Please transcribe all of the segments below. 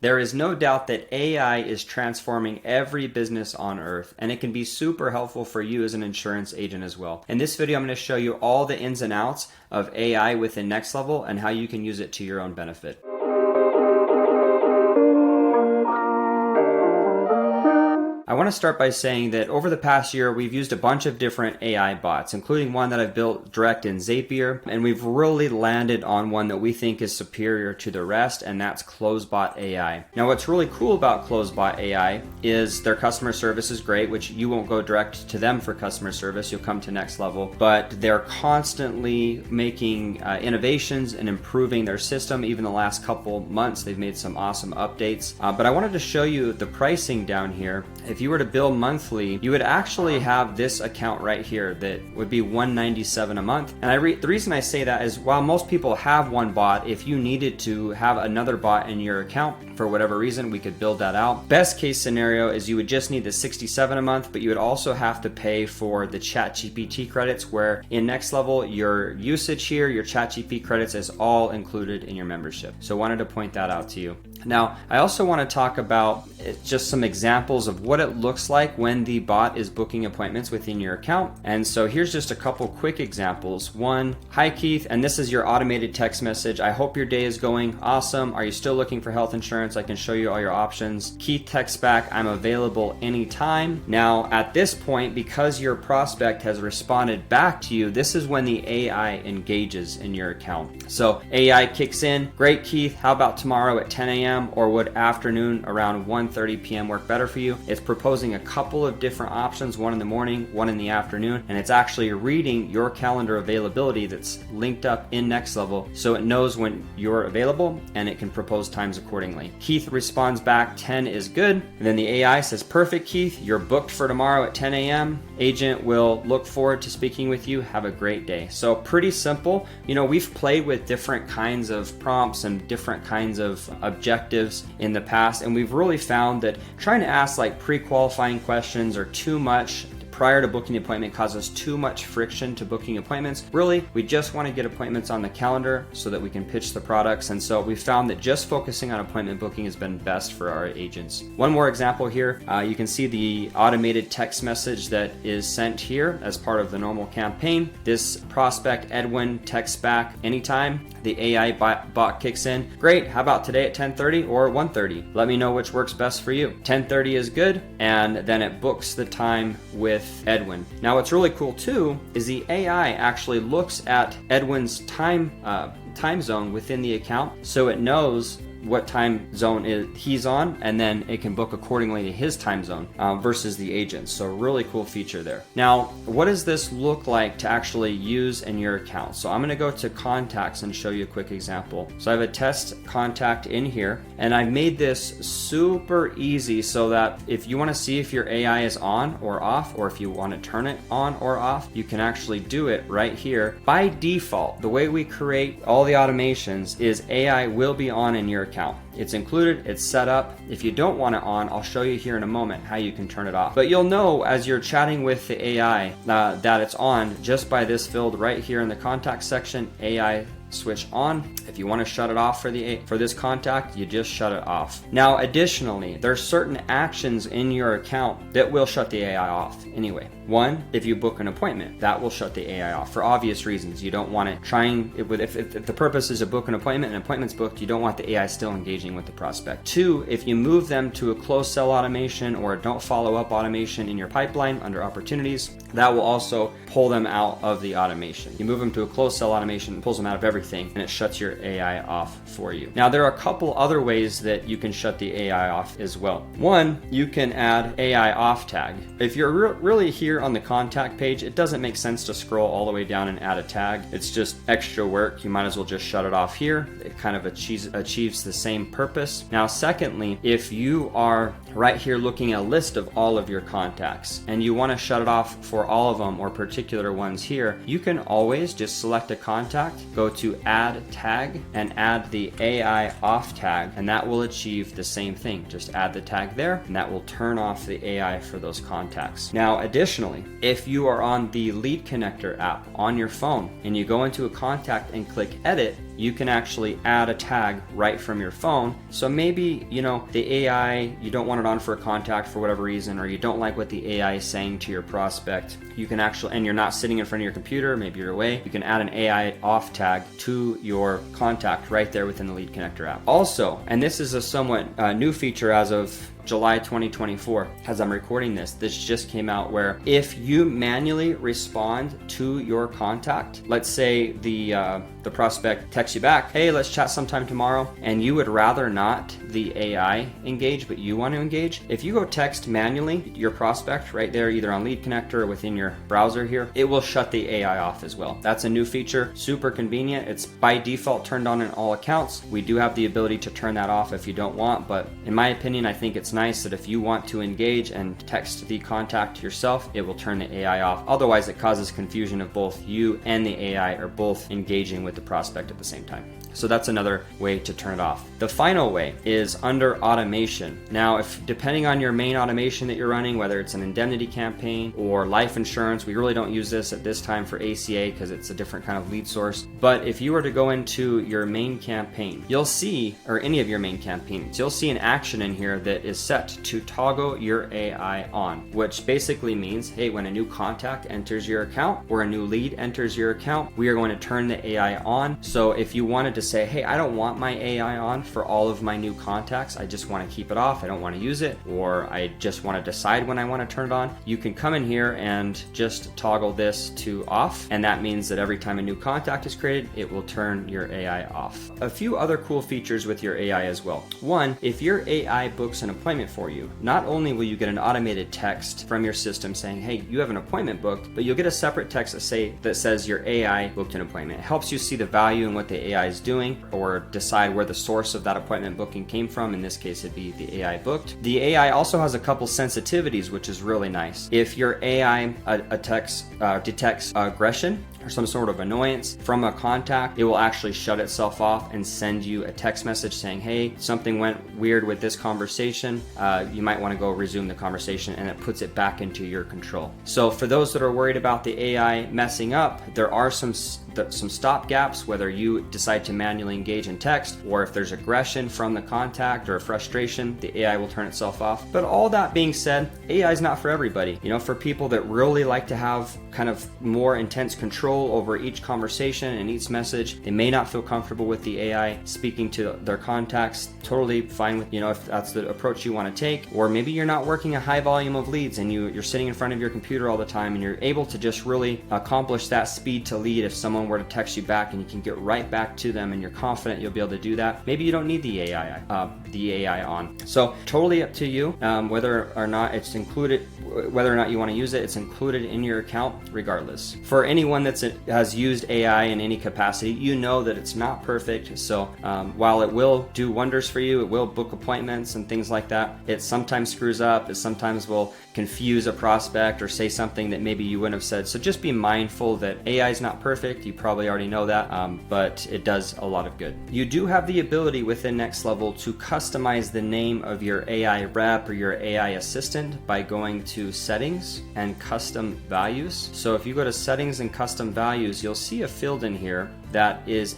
There is no doubt that AI is transforming every business on earth, and it can be super helpful for you as an insurance agent as well. In this video, I'm going to show you all the ins and outs of AI within NextLevel and how you can use it to your own benefit. I want to start by saying that over the past year, we've used a bunch of different AI bots, including one that I've built direct in Zapier, and we've really landed on one that we think is superior to the rest, and that's CloseBot AI. Now, what's really cool about CloseBot AI is their customer service is great, which you won't go direct to them for customer service, you'll come to NextLevel, but they're constantly making innovations and improving their system. Even the last couple months, they've made some awesome updates. But I wanted to show you the pricing down here. If you were to bill monthly, you would actually have this account right here that would be $197 a month. And the reason I say that is while most people have one bot, if you needed to have another bot in your account for whatever reason, we could build that out. Best case scenario is you would just need the $67 a month, but you would also have to pay for the ChatGPT credits, where in NextLevel, your usage here, your ChatGPT credits is all included in your membership. So wanted to point that out to you. Now, I also want to talk about just some examples of what it looks like when the bot is booking appointments within your account. And so here's just a couple quick examples. One, hi Keith, and this is your automated text message. I hope your day is going awesome. Are you still looking for health insurance? I can show you all your options. Keith texts back, I'm available anytime. Now, at this point, because your prospect has responded back to you, this is when the AI engages in your account. So AI kicks in, great Keith, how about tomorrow at 10 a.m.? Or would afternoon around 1:30 p.m. work better for you? It's proposing a couple of different options, one in the morning, one in the afternoon, and it's actually reading your calendar availability that's linked up in NextLevel, so it knows when you're available and it can propose times accordingly. Keith responds back, 10 is good. And then the AI says, perfect Keith, you're booked for tomorrow at 10 a.m. Agent will look forward to speaking with you. Have a great day. So pretty simple. You know, we've played with different kinds of prompts and different kinds of objectives in the past, and we've really found that trying to ask like pre-qualifying questions or too much prior to booking the appointment causes too much friction to booking appointments. Really, we just want to get appointments on the calendar so that we can pitch the products. And so we found that just focusing on appointment booking has been best for our agents. One more example here, you can see the automated text message that is sent here as part of the normal campaign. This prospect, Edwin, texts back anytime. The AI bot kicks in. Great, how about today at 10:30 or 1:30? Let me know which works best for you. 10:30 is good, and then it books the time with Edwin. Now what's really cool too is the AI actually looks at Edwin's time zone within the account, so it knows what time zone he's on, and then it can book accordingly to his time zone versus the agent. So really cool feature there. Now, what does this look like to actually use in your account? So I'm going to go to contacts and show you a quick example. So I have a test contact in here, and I've made this super easy so that if you want to see if your AI is on or off, or if you want to turn it on or off, you can actually do it right here. By default, the way we create all the automations is AI will be on in your account. It's included, it's set up. If you don't want it on, I'll show you here in a moment how you can turn it off. But you'll know as you're chatting with the AI that it's on just by this field right here in the contact section, AI switch on. If you want to shut it off for this contact, you just shut it off. Now, additionally, there's certain actions in your account that will shut the AI off anyway. One, if you book an appointment, that will shut the AI off for obvious reasons. You don't want it trying, if the purpose is to book an appointment and an appointment's booked, you don't want the AI still engaging with the prospect. Two, if you move them to a closed cell automation or don't follow up automation in your pipeline under opportunities, that will also pull them out of the automation. You move them to a closed cell automation, it pulls them out of everything, and it shuts your AI off for you. Now, there are a couple other ways that you can shut the AI off as well. One, you can add AI off tag. If you're really here on the contact page, it doesn't make sense to scroll all the way down and add a tag. It's just extra work. You might as well just shut it off here. It kind of achieves the same purpose. Now, secondly, if you are right here looking at a list of all of your contacts and you want to shut it off for all of them or particular ones here, you can always just select a contact, go to add tag, and add the AI off tag, and that will achieve the same thing. Just add the tag there, and that will turn off the AI for those contacts. Now, additionally, if you are on the Lead Connector app on your phone and you go into a contact and click edit, you can actually add a tag right from your phone. So maybe, the AI, you don't want it on for a contact for whatever reason, or you don't like what the AI is saying to your prospect. You can actually, and you're not sitting in front of your computer, maybe you're away, you can add an AI off tag to your contact right there within the Lead Connector app. Also, and this is a somewhat new feature as of July 2024, as I'm recording this just came out, where if you manually respond to your contact, let's say the prospect texts you back, hey, let's chat sometime tomorrow, and you would rather not the AI engage, but you want to engage, if you go text manually your prospect right there, either on Lead Connector or within your browser here, it will shut the AI off as well. That's a new feature, super convenient. It's by default turned on in all accounts. We do have the ability to turn that off if you don't want, but in my opinion, I think it's nice that if you want to engage and text the contact yourself, it will turn the AI off. Otherwise, it causes confusion of both you and the AI are both engaging with the prospect at the same time. So that's another way to turn it off. The final way is under automation. Now, if depending on your main automation that you're running, whether it's an indemnity campaign or life insurance, we really don't use this at this time for ACA because it's a different kind of lead source. But if you were to go into your main campaign, you'll see, or any of your main campaigns, you'll see an action in here that is set to toggle your AI on, which basically means, hey, when a new contact enters your account or a new lead enters your account, we are going to turn the AI on. So if you wanted to say, hey, I don't want my AI on for all of my new contacts, I just want to keep it off, I don't want to use it, or I just want to decide when I want to turn it on, you can come in here and just toggle this to off, and that means that every time a new contact is created, it will turn your AI off. A few other cool features with your AI as well. One, if your AI books an appointment for you, not only will you get an automated text from your system saying, hey, you have an appointment booked, but you'll get a separate text that says your AI booked an appointment. It helps you see the value in what the AI is doing, or decide where the source of that appointment booking came from. In this case, it'd be the AI booked. The AI also has a couple sensitivities, which is really nice. If your AI detects aggression or some sort of annoyance from a contact, it will actually shut itself off and send you a text message saying, hey, something went weird with this conversation. You might want to go resume the conversation, and it puts it back into your control. So for those that are worried about the AI messing up, there are some stop gaps, whether you decide to manually engage in text, or if there's aggression from the contact or frustration, the AI will turn itself off. But all that being said, AI is not for everybody. For people that really like to have kind of more intense control over each conversation and each message, they may not feel comfortable with the AI speaking to their contacts. Totally fine with, if that's the approach you want to take. Or maybe you're not working a high volume of leads and you're sitting in front of your computer all the time, and you're able to just really accomplish that speed to lead if someone were to text you back, and you can get right back to them and you're confident you'll be able to do that. Maybe you don't need the AI on. So totally up to you, whether or not it's included, whether or not you want to use it, it's included in your account regardless. For anyone that has used AI in any capacity, you know that it's not perfect. So while it will do wonders for you, it will book appointments and things like that, it sometimes screws up. It sometimes will confuse a prospect or say something that maybe you wouldn't have said. So just be mindful that AI is not perfect. You probably already know that, but it does a lot of good. You do have the ability within NextLevel to customize the name of your AI rep or your AI assistant by going to settings and custom values. So if you go to settings and custom values, you'll see a field in here that is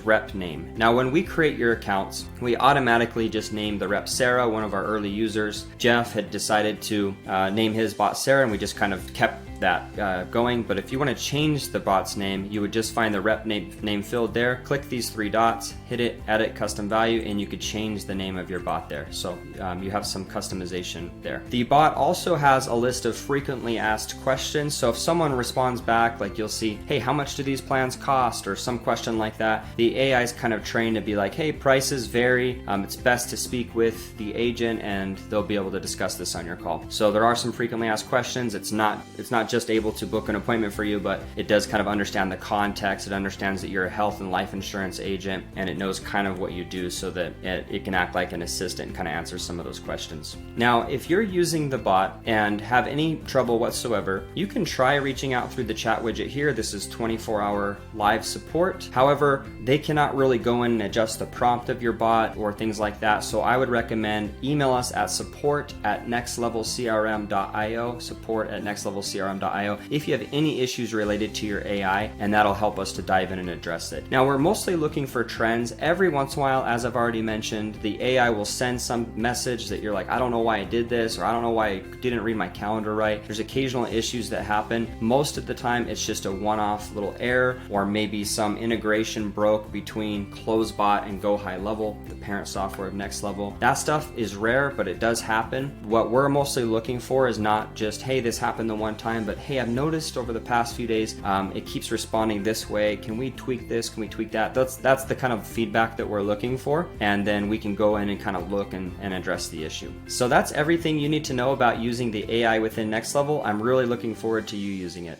rep name. Now, when we create your accounts, we automatically just name the rep Sarah. One of our early users, Jeff, had decided to name his bot Sarah, and we just kind of kept that going. But if you want to change the bot's name, you would just find the rep name field there, click these three dots, hit it, edit custom value, and you could change the name of your bot there. So you have some customization there. The bot also has a list of frequently asked questions. So if someone responds back, like you'll see, hey, how much do these plans cost, or some question like that, the AI is kind of trained to be like, hey, prices vary. It's best to speak with the agent and they'll be able to discuss this on your call. So there are some frequently asked questions. It's not just able to book an appointment for you, but it does kind of understand the context. It understands that you're a health and life insurance agent, and it knows kind of what you do, so that it can act like an assistant and kind of answer some of those questions. Now, if you're using the bot and have any trouble whatsoever, you can try reaching out through the chat widget here. This is 24-hour live live support. However, they cannot really go in and adjust the prompt of your bot or things like that. So I would recommend email us at support@nextlevelcrm.io, support@nextlevelcrm.io, if you have any issues related to your AI, and that'll help us to dive in and address it. Now, we're mostly looking for trends. Every once in a while, as I've already mentioned, the AI will send some message that you're like, I don't know why I did this, or I don't know why I didn't read my calendar right. There's occasional issues that happen. Most of the time, it's just a one-off little error, or maybe some integration broke between CloseBot and Go High Level, the parent software of NextLevel. That stuff is rare, but it does happen. What we're mostly looking for is not just, hey, this happened the one time, but hey, I've noticed over the past few days, it keeps responding this way. Can we tweak this? Can we tweak that? That's the kind of feedback that we're looking for, and then we can go in and kind of look and address the issue. So that's everything you need to know about using the AI within NextLevel. I'm really looking forward to you using it.